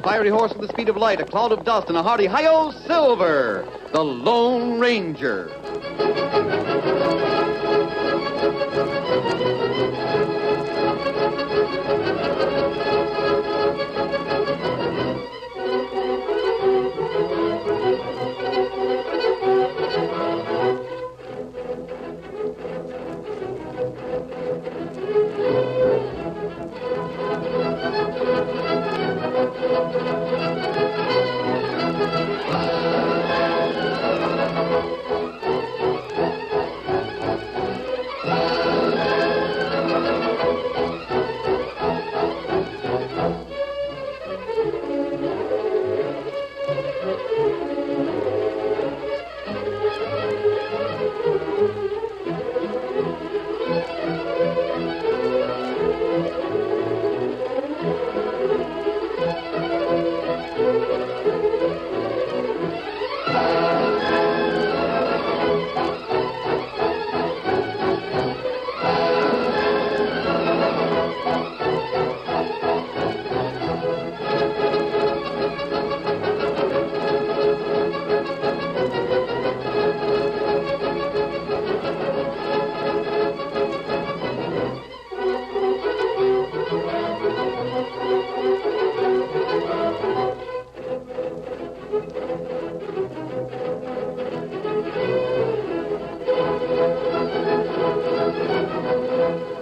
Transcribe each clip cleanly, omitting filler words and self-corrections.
fiery horse with the speed of light, a cloud of dust, and a hearty hi-yo Silver, the Lone Ranger.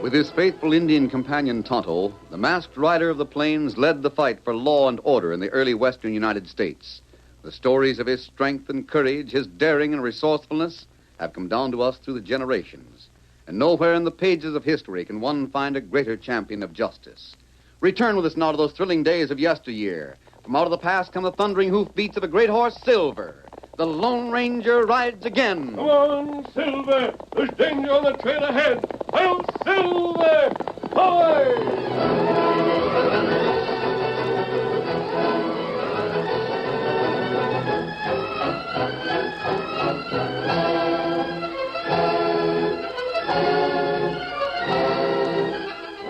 With his faithful Indian companion Tonto, the masked rider of the plains led the fight for law and order in the early western United States. The stories of his strength and courage, his daring and resourcefulness, have come down to us through the generations. And nowhere in the pages of history can one find a greater champion of justice. Return with us now to those thrilling days of yesteryear. From out of the past come the thundering hoofbeats of a great horse, Silver. The Lone Ranger rides again. Come on, Silver. There's danger on the trail ahead. Hail, Silver! Away!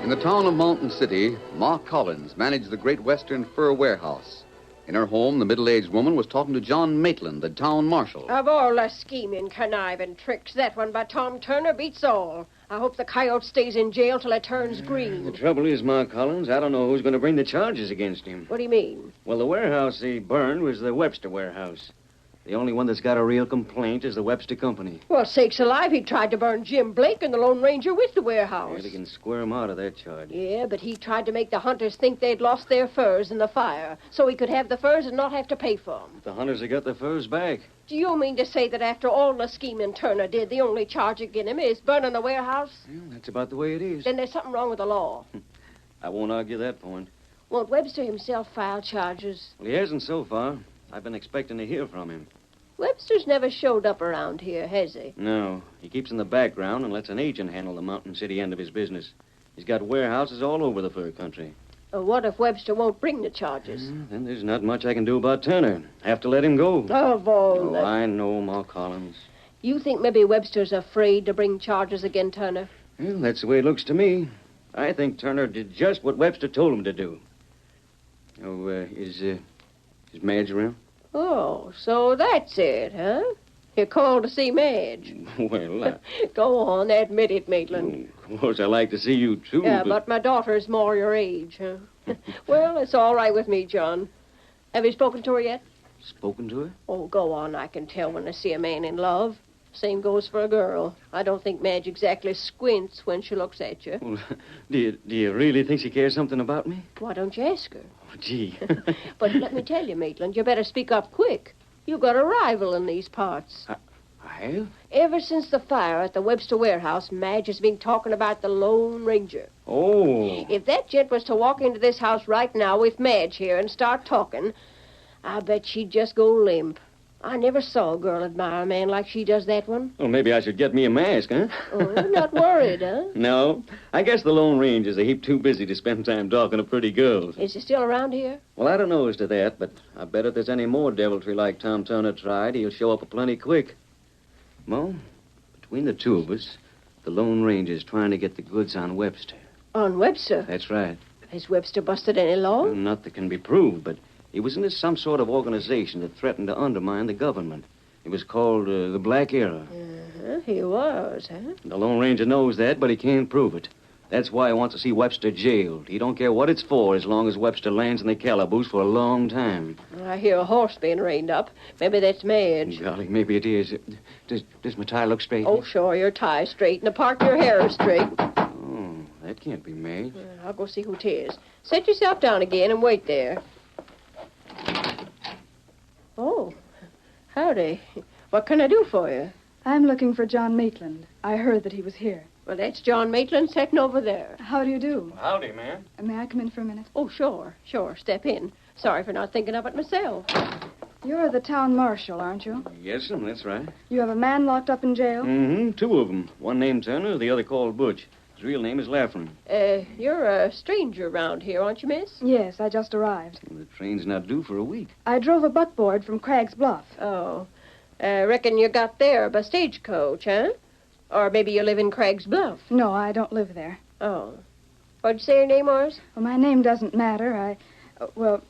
In the town of Mountain City, Ma Collins managed the Great Western Fur Warehouse. In her home, the middle-aged woman was talking to John Maitland, the town marshal. Of all the scheming, conniving tricks, that one by Tom Turner beats all. I hope the coyote stays in jail till it turns green. The trouble is, Ma Collins, I don't know who's going to bring the charges against him. What do you mean? Well, the warehouse he burned was the Webster warehouse. The only one that's got a real complaint is the Webster Company. Well, sakes alive, he tried to burn Jim Blake and the Lone Ranger with the warehouse. Yeah, they can square him out of that charge. Yeah, but he tried to make the hunters think they'd lost their furs in the fire, so he could have the furs and not have to pay for them. The hunters have got their furs back. Do you mean to say that after all the scheming Turner did, the only charge against him is burning the warehouse? Well, that's about the way it is. Then there's something wrong with the law. I won't argue that point. Won't Webster himself file charges? Well, he hasn't so far. I've been expecting to hear from him. Webster's never showed up around here, has he? No. He keeps in the background and lets an agent handle the Mountain City end of his business. He's got warehouses all over the fur country. What if Webster won't bring the charges? Then there's not much I can do about Turner. Have to let him go. Of all the... I know, Ma Collins. You think maybe Webster's afraid to bring charges against Turner? Well, that's the way it looks to me. I think Turner did just what Webster told him to do. Oh, is Madge around? Oh, so that's it, huh? You called to see Madge. Well, Go on, admit it, Maitland. Of course, I like to see you, too. Yeah, but my daughter's more your age, huh? Well, it's all right with me, John. Have you spoken to her yet? Spoken to her? Oh, go on. I can tell when I see a man in love. Same goes for a girl. I don't think Madge exactly squints when she looks at you. Well, do you really think she cares something about me? Why don't you ask her? Oh, gee. But let me tell you, Maitland, you better speak up quick. You got a rival in these parts. I have? Ever since the fire at the Webster warehouse, Madge has been talking about the Lone Ranger. Oh. If that gent was to walk into this house right now with Madge here and start talking, I bet she'd just go limp. I never saw a girl admire a man like she does that one. Well, maybe I should get me a mask, huh? Oh, not worried, huh? No. I guess the Lone Ranger's a heap too busy to spend time talking to pretty girls. Is he still around here? Well, I don't know as to that, but I bet if there's any more deviltry like Tom Turner tried, he'll show up plenty quick. Mo, between the two of us, the Lone Ranger's trying to get the goods on Webster. On Webster? That's right. Has Webster busted any law? Well, not that can be proved, but He was into some sort of organization that threatened to undermine the government. It was called the Black Era. Uh-huh, he was, huh? The Lone Ranger knows that, but he can't prove it. That's why he wants to see Webster jailed. He don't care what it's for as long as Webster lands in the calaboose for a long time. I hear a horse being reined up. Maybe that's Madge. Golly, maybe it is. Does my tie look straight? Oh, sure, your tie's straight, and the part of your hair is straight. Oh, that can't be Madge. I'll go see who 'tis. Set yourself down again and wait there. Oh, howdy. What can I do for you? I'm looking for John Maitland. I heard that he was here. Well, that's John Maitland sitting over there. How do you do? Howdy, ma'am. May I come in for a minute? Oh, sure. Step in. Sorry for not thinking of it myself. You're the town marshal, aren't you? Yes, ma'am, that's right. You have a man locked up in jail? Mm-hmm, two of them. One named Turner, the other called Butch. His real name is Laughlin. You're a stranger around here, aren't you, miss? Yes, I just arrived. The train's not due for a week. I drove a buckboard from Cragg's Bluff. Oh. Reckon you got there by stagecoach, huh? Or maybe you live in Craig's Bluff. No, I don't live there. Oh. What'd you say your name was? Well, my name doesn't matter. Well,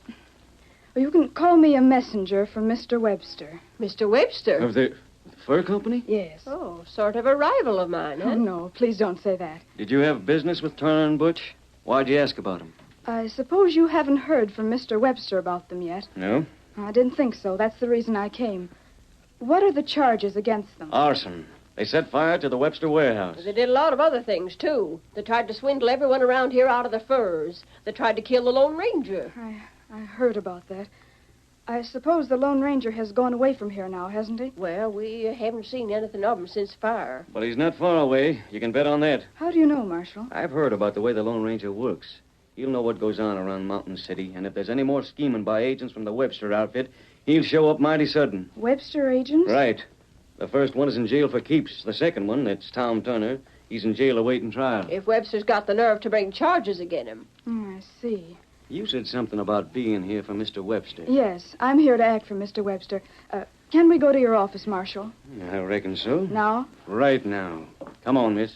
you can call me a messenger from Mr. Webster. Mr. Webster? Of the fur company? Yes. Oh, sort of a rival of mine, huh? Oh, no, please don't say that. Did you have business with Turner and Butch? Why'd you ask about them? I suppose you haven't heard from Mr. Webster about them yet. No. I didn't think so. That's the reason I came. What are the charges against them? Arson. They set fire to the Webster warehouse. They did a lot of other things, too. They tried to swindle everyone around here out of their furs. They tried to kill the Lone Ranger. I heard about that. I suppose the Lone Ranger has gone away from here now, hasn't he? Well, we haven't seen anything of him since fire. But he's not far away. You can bet on that. How do you know, Marshal? I've heard about the way the Lone Ranger works. He'll know what goes on around Mountain City, and if there's any more scheming by agents from the Webster outfit, he'll show up mighty sudden. Webster agents? Right. The first one is in jail for keeps. The second one, that's Tom Turner, he's in jail awaiting trial. If Webster's got the nerve to bring charges against him. I see. You said something about being here for Mr. Webster. Yes, I'm here to act for Mr. Webster. Can we go to your office, Marshal? I reckon so. Now? Right now. Come on, miss.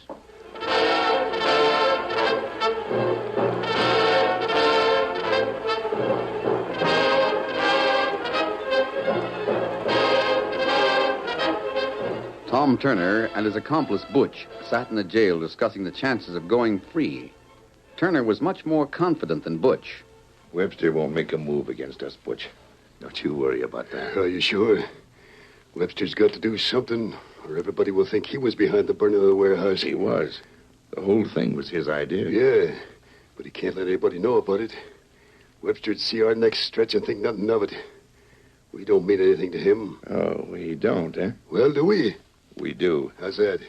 Tom Turner and his accomplice Butch sat in the jail discussing the chances of going free. Turner was much more confident than Butch. Webster won't make a move against us, Butch. Don't you worry about that. Are you sure? Webster's got to do something, or everybody will think he was behind the burning of the warehouse. He was. The whole thing was his idea. Yeah, but he can't let anybody know about it. Webster'd see our necks stretch and think nothing of it. We don't mean anything to him. Oh, we don't, eh? Well, do we? We do. How's that?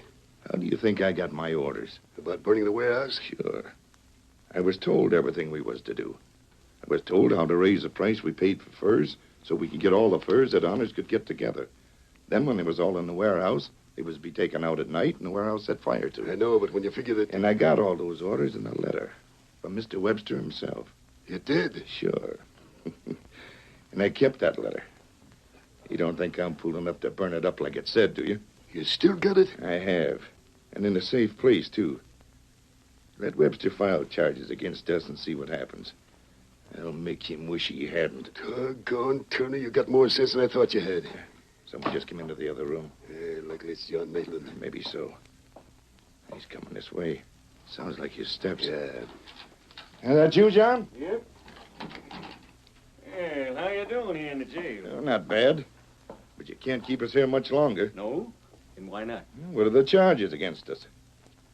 How do you think I got my orders? About burning the warehouse? Sure. I was told everything we was to do. I was told how to raise the price we paid for furs so we could get all the furs that honors could get together. Then when they was all in the warehouse, they was be taken out at night and the warehouse set fire to. I know, but when you figure that... And I got all those orders in a letter from Mr. Webster himself. You did? Sure. And I kept that letter. You don't think I'm fool enough to burn it up like it said, do you? You still got it? I have. And in a safe place, too. Let Webster file charges against us and see what happens. I'll make him wish he hadn't. Doggone, Turner, you got more sense than I thought you had. Someone just came into the other room. Yeah, likely it's John Maitland. Maybe so. He's coming this way. Sounds like his steps. Yeah. Is that you, John? Yep. Well, how you doing here in the jail? No, not bad. But you can't keep us here much longer. No? And why not? What are the charges against us?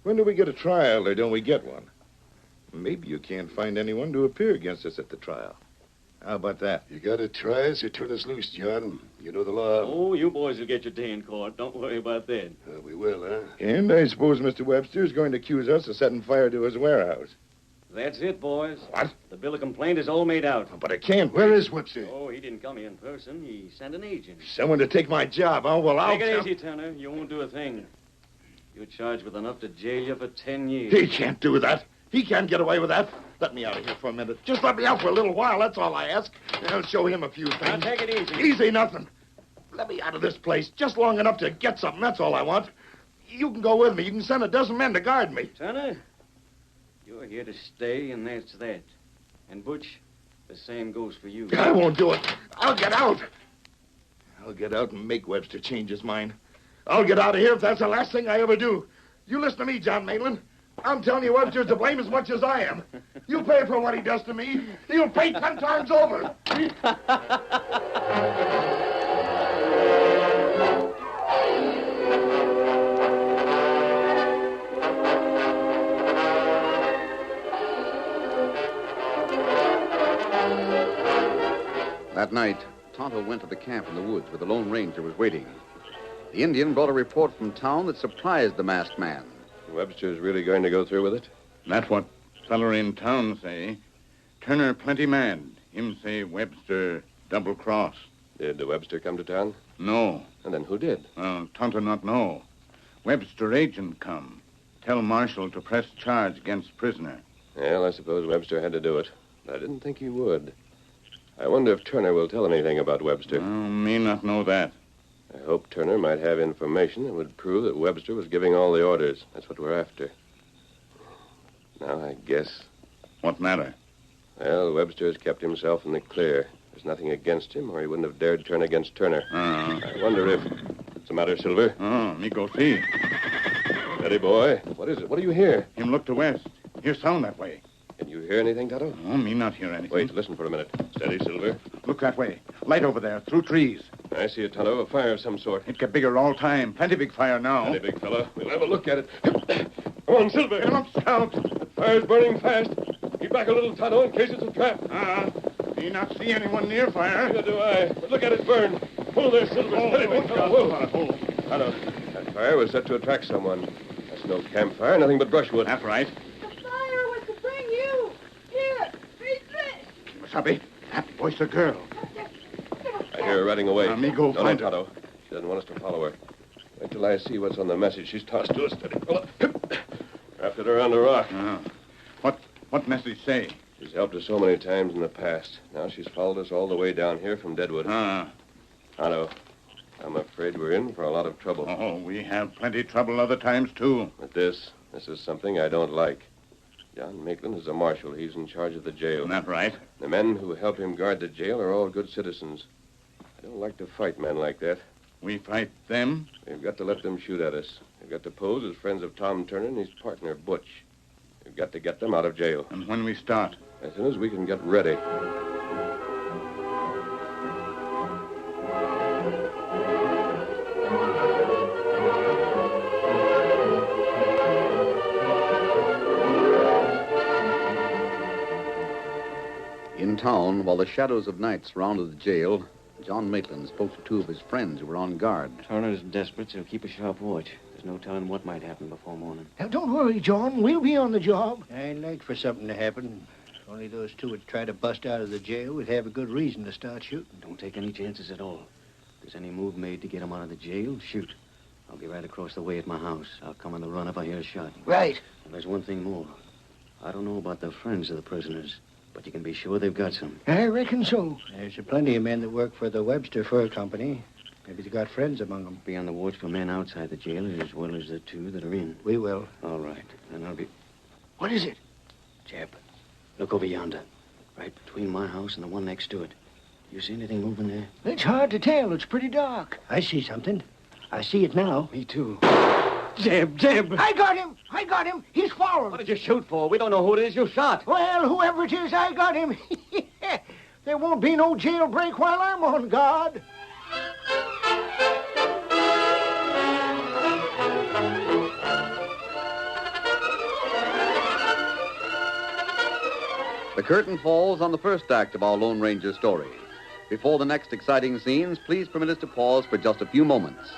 When do we get a trial, or don't we get one? Maybe you can't find anyone to appear against us at the trial. How about that? You gotta try us or turn us loose, John. You know the law. Oh, you boys will get your day in court. Don't worry about that. We will, huh? And I suppose Mr. Webster is going to accuse us of setting fire to his warehouse. That's it, boys. What? The bill of complaint is all made out. But it can't. Where is Webster? Oh, he didn't come here in person. He sent an agent. Someone to take my job, huh? Well, I'll... Take it easy, Turner. You won't do a thing. You're charged with enough to jail you for 10 years. He can't do that. He can't get away with that. Let me out of here for a minute. Just let me out for a little while. That's all I ask. I'll show him a few things. Now, take it easy. Easy nothing. Let me out of this place just long enough to get something. That's all I want. You can go with me. You can send a dozen men to guard me. Turner, you're here to stay, and that's that. And Butch, The same goes for you. I won't do it. I'll get out. I'll get out and make Webster change his mind. I'll get out of here if that's the last thing I ever do. You listen to me, John Maitland. I'm telling you Webster's to blame as much as I am. You pay for what he does to me. You'll pay 10 times over. That night, Tonto went to the camp in the woods where the Lone Ranger was waiting. The Indian brought a report from town that surprised the masked man. Webster's really going to go through with it? That's what feller in town say. Turner plenty mad. Him say Webster double cross. Did Webster come to town? No. And then who did? Tonto not know. Webster agent come. Tell Marshal to press charge against prisoner. Well, I suppose Webster had to do it. But I didn't think he would. I wonder if Turner will tell anything about Webster. Me not know that. I hope Turner might have information that would prove that Webster was giving all the orders. That's what we're after. Now, I guess. What matter? Well, Webster has kept himself in the clear. There's nothing against him, or he wouldn't have dared turn against Turner. I wonder if... What's the matter, Silver? Me go see. Steady, boy. What is it? What do you hear? Him look to west. Hear sound that way. Can you hear anything, Tonto? Me not hear anything. Wait, listen for a minute. Steady, Silver. Look that way. Light over there, through trees. I see it, Tonto. A fire of some sort. It get bigger all time. Plenty big fire now. Plenty big fella. We'll have a look at it. Come on, Silver. Come up, Scout. The fire's burning fast. Keep back a little, Tonto, in case it's a trap. Me not see anyone near fire. Neither do I. But look at it burn. Pull there, Silver. Steady, big fella. Whoa. Tonto, that fire was set to attract someone. That's no campfire, nothing but brushwood. That's right. The fire was to bring you. Here, read this. Wasabi, that voice a girl. I hear her riding away. Me go Don't find I, Tonto? She doesn't want us to follow her. Wait till I see what's on the message she's tossed to us. Steady, fella. Wrapped it around a rock. What message say? She's helped us so many times in the past. Now she's followed us all the way down here from Deadwood. Tonto, I'm afraid we're in for a lot of trouble. Oh, we have plenty trouble other times, too. But this is something I don't like. John Maitland is a marshal. He's in charge of the jail. That right. The men who help him guard the jail are all good citizens. I don't like to fight men like that. We fight them? We've got to let them shoot at us. We've got to pose as friends of Tom Turner and his partner, Butch. We've got to get them out of jail. And when we start? As soon as we can get ready. In town, while the shadows of night surrounded the jail, John Maitland spoke to two of his friends who were on guard. Turner's desperate, so keep a sharp watch. There's no telling what might happen before morning. Now, don't worry, John. We'll be on the job. I'd like for something to happen. If only those two would try to bust out of the jail, we'd have a good reason to start shooting. Don't take any chances at all. If there's any move made to get him out of the jail, shoot. I'll be right across the way at my house. I'll come on the run if I hear a shot. Right. And there's one thing more. I don't know about the friends of the prisoners, but you can be sure they've got some. I reckon so. There's a plenty of men that work for the Webster Fur Company. Maybe they got friends among them. Be on the watch for men outside the jail as well as the two that are in. We will. All right. And I'll be... What is it? Jeb, look over yonder. Right between my house and the one next to it. You see anything moving there? It's hard to tell. It's pretty dark. I see something. I see it now. Me too. Zeb! I got him! He's following. What did you shoot for? We don't know who it is you shot. Well, whoever it is, I got him. There won't be no jailbreak while I'm on guard. The curtain falls on the first act of our Lone Ranger story. Before the next exciting scenes, please permit us to pause for just a few moments.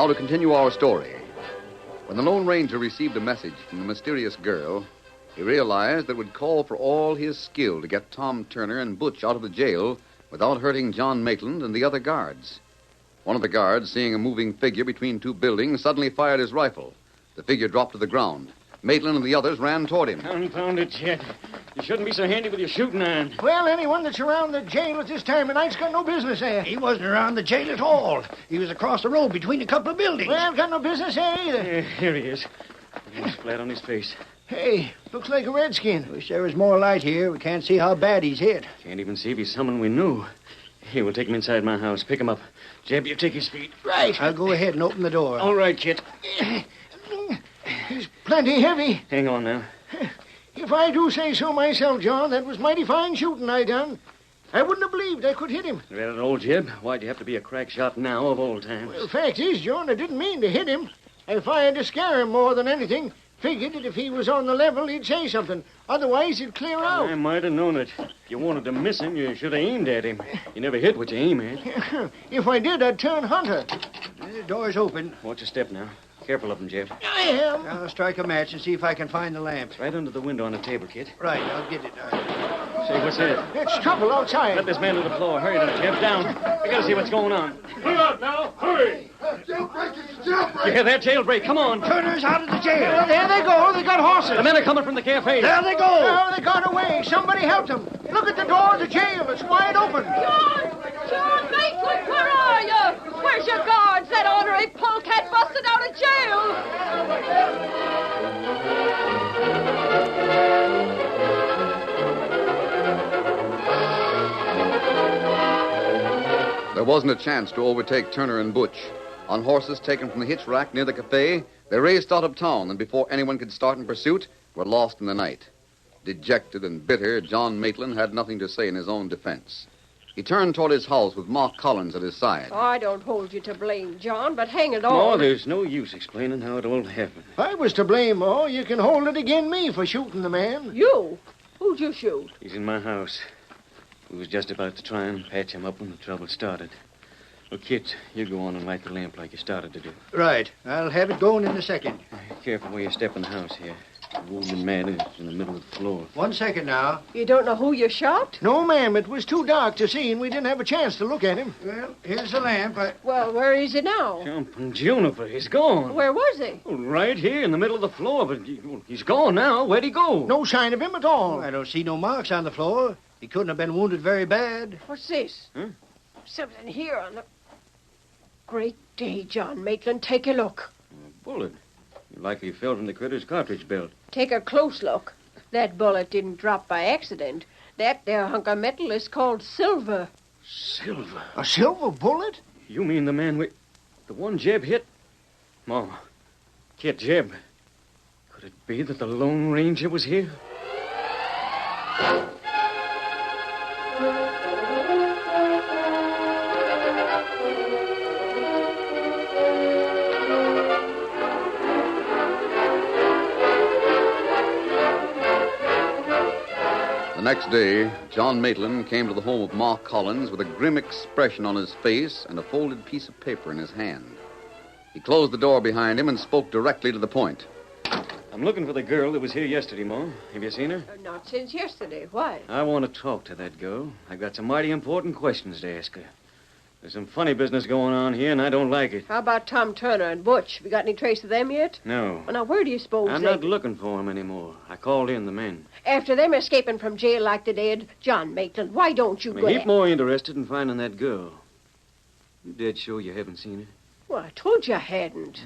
Now to continue our story. When the Lone Ranger received a message from the mysterious girl, he realized that it would call for all his skill to get Tom Turner and Butch out of the jail without hurting John Maitland and the other guards. One of the guards, seeing a moving figure between two buildings, suddenly fired his rifle. The figure dropped to the ground. Maitland and the others ran toward him. Confound it, Chet. You shouldn't be so handy with your shooting iron. Well, anyone that's around the jail at this time of night's got no business there. He wasn't around the jail at all. He was across the road between a couple of buildings. Well, got no business there either. Here he is. He's flat on his face. Hey, looks like a redskin. Wish there was more light here. We can't see how bad he's hit. Can't even see if he's someone we knew. Here, we'll take him inside my house. Pick him up. Jeb, you take his feet. Right. I'll go ahead and open the door. All right, Kit. He's plenty heavy. Hang on now. If I do say so myself, John, that was mighty fine shooting I done. I wouldn't have believed I could hit him. Well, old Jeb, why'd you have to be a crack shot now of old times? Well, fact is, John, I didn't mean to hit him. I fired to scare him more than anything. Figured that if he was on the level, he'd say something. Otherwise, he'd clear out. I might have known it. If you wanted to miss him, you should have aimed at him. You never hit what you aim at. If I did, I'd turn hunter. The door's open. Watch your step now. Careful of him, Jeb. I am. I'll strike a match and see if I can find the lamp. Right under the window on the table, Kit. Right, I'll get it. Say, what's that? It's trouble outside. Let this man to the floor. Hurry, now, Jeb. Down. I gotta see what's going on. Pull out now. Hurry. Jailbreak! It's a jailbreak! You hear that? Jailbreak. Come on. Turner's out of the jail. Well, there they go. They got horses. The men are coming from the cafe. There they go. Oh, they got away. Somebody helped them. Look at the door of the jail. It's wide open. John Maitland, where are you? Where's your guards? That ornery polecat busted out of jail. There wasn't a chance to overtake Turner and Butch. On horses taken from the hitch rack near the cafe, they raced out of town, and before anyone could start in pursuit, were lost in the night. Dejected and bitter, John Maitland had nothing to say in his own defense. He turned toward his house with Ma Collins at his side. Oh, I don't hold you to blame, John, but hang it all. Oh, there's no use explaining how it all happened. If I was to blame, Ma, you can hold it against me for shooting the man. You? Who'd you shoot? He's in my house. We was just about to try and patch him up when the trouble started. Well, Kit, you go on and light the lamp like you started to do. Right. I'll have it going in a second. Careful where you step in the house here. The wounded man is in the middle of the floor. 1 second now. You don't know who you shot? No, ma'am. It was too dark to see, and we didn't have a chance to look at him. Well, here's the lamp. Well, where is he now? Jumping Juniper, he's gone. Where was he? Oh, right here in the middle of the floor, but he's gone now. Where'd he go? No sign of him at all. I don't see no marks on the floor. He couldn't have been wounded very bad. What's this? Huh? Something here on the... Great day, John Maitland. Take a look. A bullet. Likely fell from the critter's cartridge belt. Take a close look. That bullet didn't drop by accident. That there hunk of metal is called silver. Silver? A silver bullet? You mean the man the one Jeb hit? Ma, Kit, Jeb. Could it be that the Lone Ranger was here? The next day, John Maitland came to the home of Ma Collins with a grim expression on his face and a folded piece of paper in his hand. He closed the door behind him and spoke directly to the point. I'm looking for the girl that was here yesterday, Ma. Have you seen her? Not since yesterday. Why? I want to talk to that girl. I've got some mighty important questions to ask her. There's some funny business going on here, and I don't like it. How about Tom Turner and Butch? Have you got any trace of them yet? No. Well, now, where do you suppose I'm not looking for them anymore. I called in the men. After them escaping from jail like they did, John Maitland, why don't you I'm go a heap more interested in finding that girl. You dead sure you haven't seen her? Well, I told you I hadn't.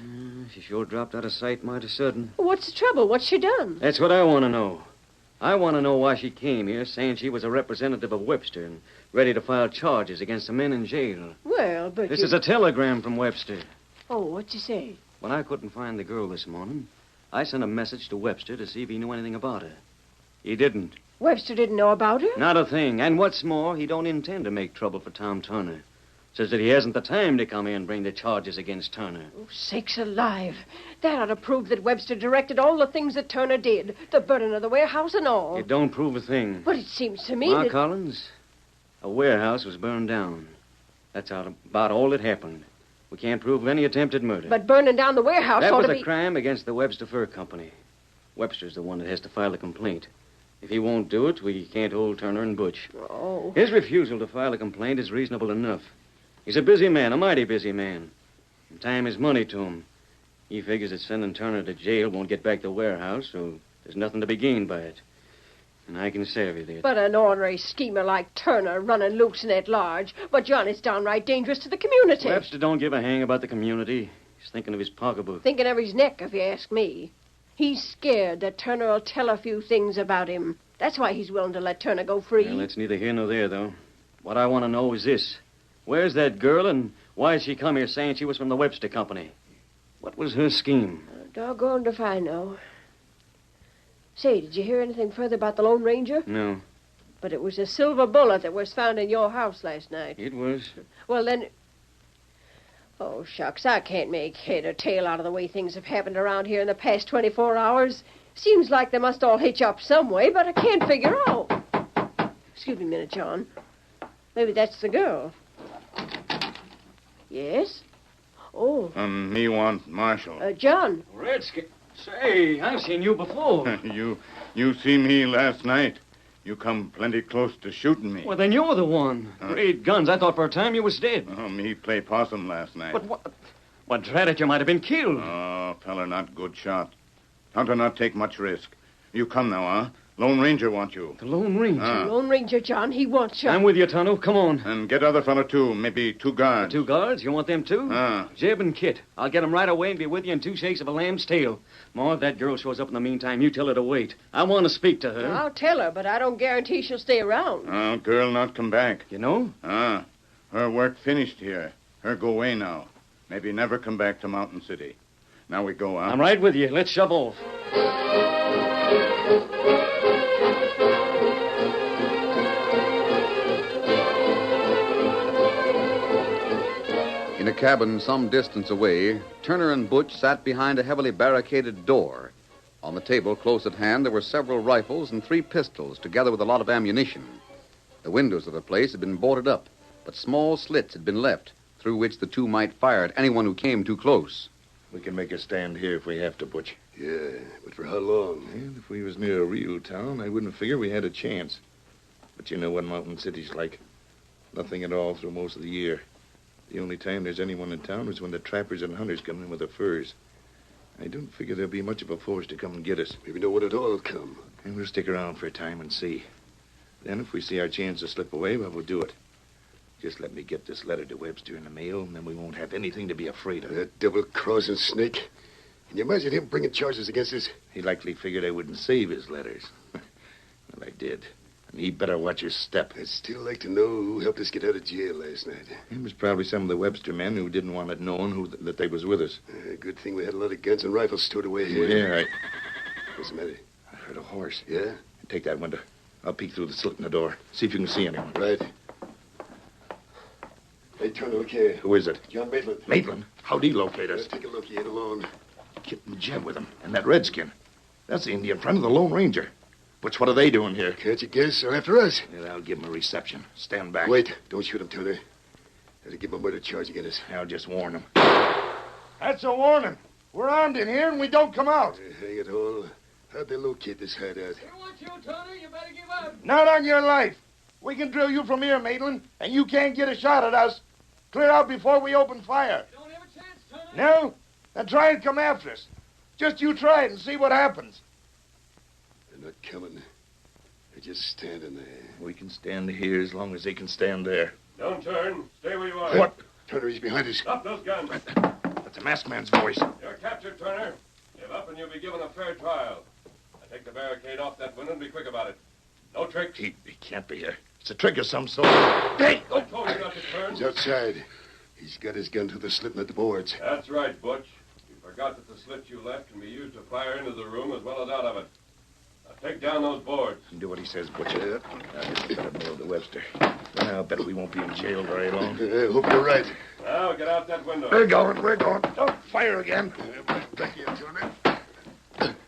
She sure dropped out of sight mighty sudden. What's the trouble? What's she done? That's what I want to know. I want to know why she came here saying she was a representative of Webster and ready to file charges against the men in jail. Well, but This is a telegram from Webster. Oh, what'd you say? When I couldn't find the girl this morning, I sent a message to Webster to see if he knew anything about her. He didn't. Webster didn't know about her? Not a thing. And what's more, he don't intend to make trouble for Tom Turner. Says that he hasn't the time to come here and bring the charges against Turner. Oh, sakes alive. That ought to prove that Webster directed all the things that Turner did. The burning of the warehouse and all. It don't prove a thing. But it seems to me Ma that... Collins, a warehouse was burned down. That's about all that happened. We can't prove any attempted murder. But burning down the warehouse that ought was to a be... crime against the Webster Fur Company. Webster's the one that has to file a complaint. If he won't do it, we can't hold Turner and Butch. Oh. His refusal to file a complaint is reasonable enough. He's a busy man, a mighty busy man. And time is money to him. He figures that sending Turner to jail won't get back the warehouse, so there's nothing to be gained by it. And I can savvy that. But an ordinary schemer like Turner running loose and at large. But, John, it's downright dangerous to the community. Webster don't give a hang about the community. He's thinking of his pocketbook. Thinking of his neck, if you ask me. He's scared that Turner will tell a few things about him. That's why he's willing to let Turner go free. Well, that's neither here nor there, though. What I want to know is this. Where's that girl, and why'd she come here saying she was from the Webster Company? What was her scheme? Doggone if I know. Say, did you hear anything further about the Lone Ranger? No. But it was a silver bullet that was found in your house last night. It was. Well, then... Oh, shucks, I can't make head or tail out of the way things have happened around here in the past 24 hours. Seems like they must all hitch up some way, but I can't figure out. Excuse me a minute, John. Maybe that's the girl. Yes? Oh. Me want Marshal. John. Redskin. Say, I've seen you before. You see me last night. You come plenty close to shooting me. Well, then you're the one. Great guns. I thought for a time you was dead. Oh, me play possum last night. But what drat it, you might have been killed. Oh, feller not good shot. Hunter not take much risk. You come now, huh? Lone Ranger want you. The Lone Ranger? Lone Ranger, John. He wants you. I'm with you, Tonto. Come on. And get other fella, too. Maybe 2 guards. 2 guards? You want them, too? Jeb and Kit. I'll get them right away and be with you in 2 shakes of a lamb's tail. Ma, if that girl shows up in the meantime, you tell her to wait. I want to speak to her. I'll tell her, but I don't guarantee she'll stay around. Oh, girl not come back. You know? Her work finished here. Her go away now. Maybe never come back to Mountain City. Now we go, huh? I'm right with you. Let's shove off. In a cabin some distance away, Turner and Butch sat behind a heavily barricaded door. On the table close at hand, there were several rifles and 3 pistols, together with a lot of ammunition. The windows of the place had been boarded up, but small slits had been left, through which the 2 might fire at anyone who came too close. We can make a stand here if we have to, Butch. Yeah, but for how long? And if we was near a real town, I wouldn't figure we had a chance. But you know what Mountain City's like. Nothing at all through most of the year. The only time there's anyone in town is when the trappers and hunters come in with their furs. I don't figure there'll be much of a force to come and get us. Maybe no one at all will come. And we'll stick around for a time and see. Then if we see our chance to slip away, well, we'll do it. Just let me get this letter to Webster in the mail, and then we won't have anything to be afraid of. That double-crossing snake. Can you imagine him bringing charges against us? He likely figured I wouldn't save his letters. Well, I did. And he better watch his step. I'd still like to know who helped us get out of jail last night. It was probably some of the Webster men who didn't want it known that they was with us. Good thing we had a lot of guns and rifles stored away here. Yeah, What's the matter? I heard a horse. Yeah? Take that window. I'll peek through the slit in the door. See if you can see anyone. Right. Hey, Turner, look here. Who is it? John Maitland. Maitland? How'd he locate us? Take a look. He ain't alone. Kit and Jeb with him. And that redskin. That's the Indian friend of the Lone Ranger. Butch, what are they doing here? Can't you guess? They're after us. Yeah, I'll give them a reception. Stand back. Wait. Don't shoot him, Turner. That'll give him a murder charge against us. I'll just warn them. That's a warning. We're armed in here and we don't come out. Hang it all. How'd they locate this hideout? They want you, Turner. You better give up. Not on your life. We can drill you from here, Maitland, and you can't get a shot at us. Clear out before we open fire. Don't have a chance, Turner. No? Then try and come after us. Just you try it and see what happens. They're not coming. They're just standing there. We can stand here as long as they can stand there. Don't turn. Stay where you are. What? Turner, he's behind us. Stop those guns. That's a masked man's voice. You're captured, Turner. Give up and you'll be given a fair trial. Now take the barricade off that window and be quick about it. No tricks. He can't be here. It's a trick of some sort. Hey! I told you not to turn. He's outside. He's got his gun through the slit in the boards. That's right, Butch. You forgot that the slit you left can be used to fire into the room as well as out of it. Now take down those boards. Do what he says, Butcher. I'll just better mail to Webster. Then I'll bet we won't be in jail very long. I hope you're right. Now get out that window. We're going. Don't fire again. Back here, Turner.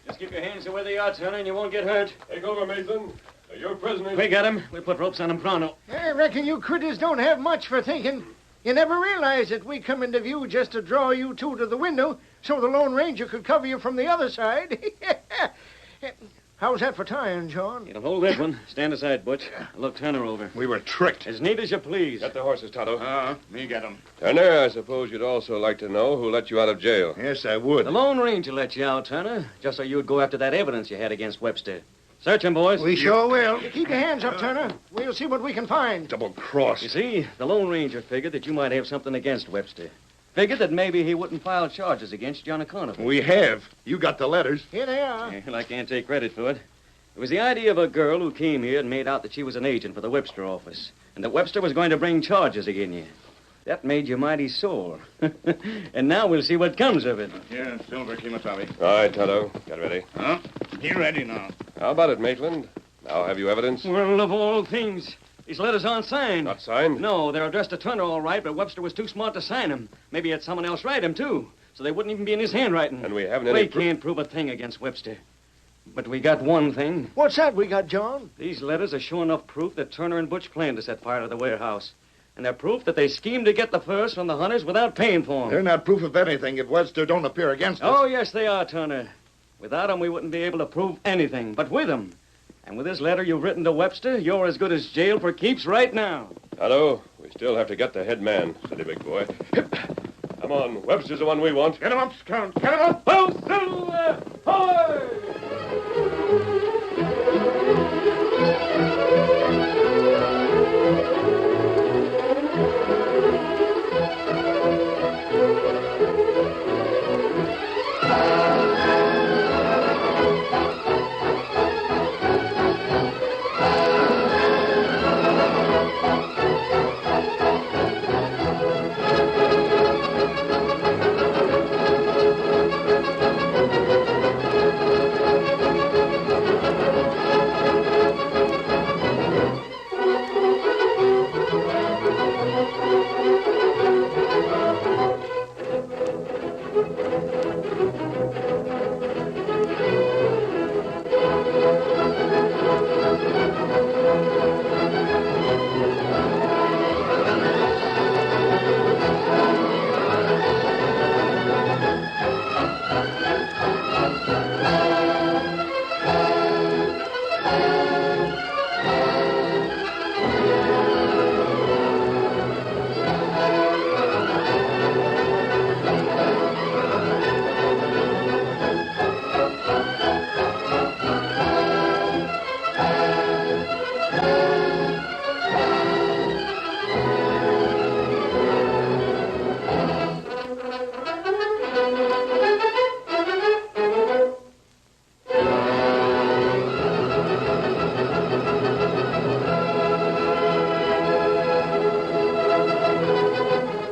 Just keep your hands where they are, Turner, and you won't get hurt. Take over, Mason. You're prisoners. We got him. We'll put ropes on him pronto. I reckon you critters don't have much for thinking. You never realized that we come into view just to draw you two to the window so the Lone Ranger could cover you from the other side. How's that for tying, John? You'll hold that one. Stand aside, Butch. I'll look Turner over. We were tricked. As neat as you please. Got the horses, Tonto. Me get 'em. Turner, I suppose you'd also like to know who let you out of jail. Yes, I would. The Lone Ranger let you out, Turner, just so you'd go after that evidence you had against Webster. Search him, boys. We sure will. Keep your hands up, Turner. We'll see what we can find. Double cross. You see, the Lone Ranger figured that you might have something against Webster. Figured that maybe he wouldn't file charges against you on account of it. We have. You got the letters. Here they are. Well, I can't take credit for it. It was the idea of a girl who came here and made out that she was an agent for the Webster office, and that Webster was going to bring charges against you. That made you mighty sore. And now we'll see what comes of it. Here, Silver, Kimasabi. All right, Tonto. Get ready. Huh? He ready now. How about it, Maitland? Now have you evidence? Well, of all things. These letters aren't signed. Not signed? No, they're addressed to Turner all right, but Webster was too smart to sign them. Maybe he had someone else write them, too. So they wouldn't even be in his handwriting. And we haven't any We can't prove a thing against Webster. But we got one thing. What's that we got, John? These letters are sure enough proof that Turner and Butch planned to set fire to the warehouse. And they're proof that they schemed to get the furs from the hunters without paying for them. They're not proof of anything if Webster don't appear against us. Oh, yes, they are, Turner. Without them, we wouldn't be able to prove anything. But with them, and with this letter you've written to Webster, you're as good as jail for keeps right now. Tonto, we still have to get the head man. Steady, big boy. Come on, Webster's the one we want. Get him up, Scout. Get him up. Oh, Silver! Hoy!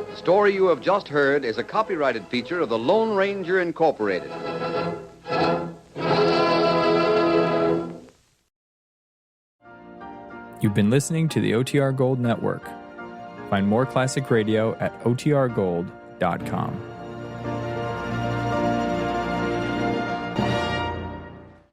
The story you have just heard is a copyrighted feature of the Lone Ranger Incorporated. You've been listening to the OTR Gold Network. Find more classic radio at otrgold.com.